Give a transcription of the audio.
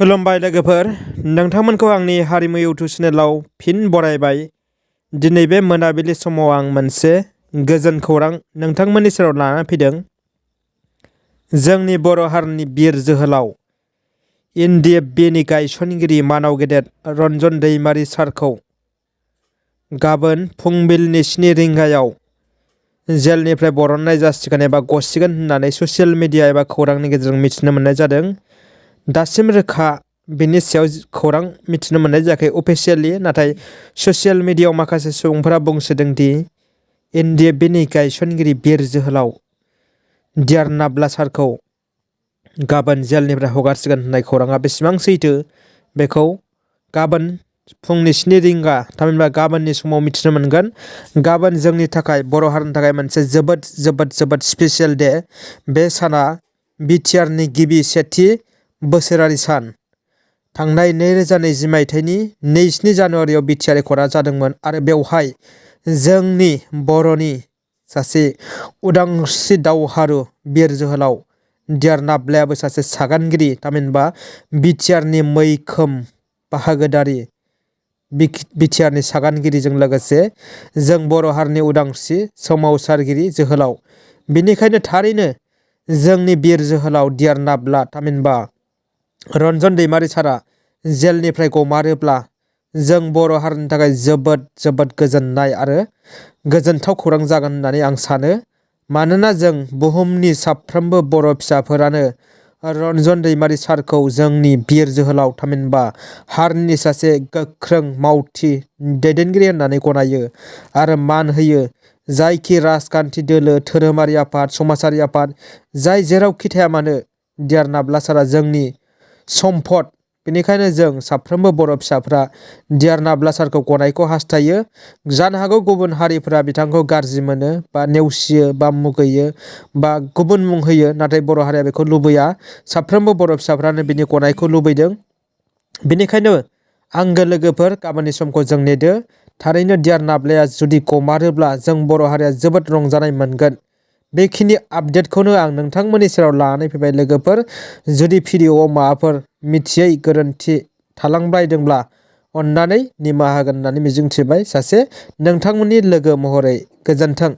खुलुमबाय लोगोफोर, नोंथांमोनखौ आंनि हारिमु इउटुब चेनेलाव फिन बरायबाय। दिनै बे मोनाबिलि समाव आं मोनसे गोजोन खौरां नोंथांमोननि सेराव लानानै फैदों। जोंनि बर' हारिनि बिर जोहोलाव NDFBनि गायसनगिरि मानाव गेदेर रन्जन दैमारि सारखौ गाबोन फुंबिलिनि 7 रिंगायाव जेलनिफ्राय बरननाय जासिगोन एबा गसिगोन होननानै ससियेल मिडिया एबा खौरांनि गेजेरजों मिथिनो मोननाय जादों। दासिम रोखा बिनि सायाव खौरां मिथिनो मोननाय जायाखै अफिसियेलि, नाथाय ससियेल मिडियायाव माखासे सुबुंफोरा बुंसोदों दि NDFBनि गायसनगिरि बिर जोहोलाव डिआर नाब्ला सारखौ गाबोन जेलनिफ्राय हगारसिगोन होननाय खौराङा बेसेबां सैथो बेखौ गाबोन फुंनि 7 रिंगा थामहिनबा गाबोननि समाव मिथिनो मोनगोन। गाबोन जोंनि थाखाय बर' हारिनि थाखाय मोनसे जोबोद स्पेसियेल डे। बे साना बिटिआरनि गिबि सेथि बोसोरारि सान। थांनाय 2020 मायथाइनि 27 जानुवारियाव बिटिआर एकर्डआ जादोंमोन आरो बेवहाय जोंनि बर'नि सासे उदांस्रि दावहारु बिर जोहोलाव डिआर नाब्लायाबो सासे सागानगिरि, थामहिनबा बिटिआरनि मैखोम बाहागोदारि, बिटिआरनि सागानगिरिजों लोगोसे जों बर' हारिनि उदांस्रि सोमावसारगिरि जोहोलाव। बेनिखायनो थारैनो जोंनि बिर जोहोलाव डिआर नाब्ला थामहिनबा रन्जन दैमारि सारा जेलनिफ्राय गमारोब्ला जों बर' हारिनि थाखाय जोबोद गोजोननाय आरो गोजोनथाव खौरां जागोन होननानै आं सानो। मानोना जों बुहुमनि साफ्रोमबो बर' फिसाफोरानो रन्जन दैमारि सारखौ जोंनि बिर जोहोलाव थामहिनबा हारिनि सासे गोख्रों मावथि दैदेनगिरि होननानै गनायो आरो मान होयो। जायखि राजखान्थि दोलो, धोरोमारि आफाद, समाजारि आफाद, जाय जेरावखि थाया मानो डिआर नाब्ला सारा जोंनि सम्फद। बेनिखायनो जों साफ्रोमबो बर' फिसाफ्रा डिआर नाब्ला सारखौ गनायखौ हास्थायो। जानो हागौ गुबुन हारिफोरा बिथांखौ गाज्रि मोनो बा नेवसियो बा मुगैयो बा गुबुन मुं होयो, नाथाय बर' हारिया बेखौ लुबैया। साफ्रोमबो बर' फिसाफ्रानो बिनि गनायखौ लुबैदों। बेनिखायनो आंगो लोगोफोर, गाबोननि समखौ जों नेदो। थारैनो डिआर नाब्लाया जुदि गमारोब्ला जों बर' हारिया जोबोद रंजानाय मोनगोन। बेखिनि आपडेटखौनो आं नोंथांमोननि सेराव लानानै फैबाय लोगोफोर। जुदि भिडिअआव माबाफोर मिथियै गोरोन्थि थालांबायदोंब्ला अन्नानै निमाहा होगोन होननानै मिजिंथिबाय सासे नोंथांमोननि लोगो महरै। गोजोन्थों।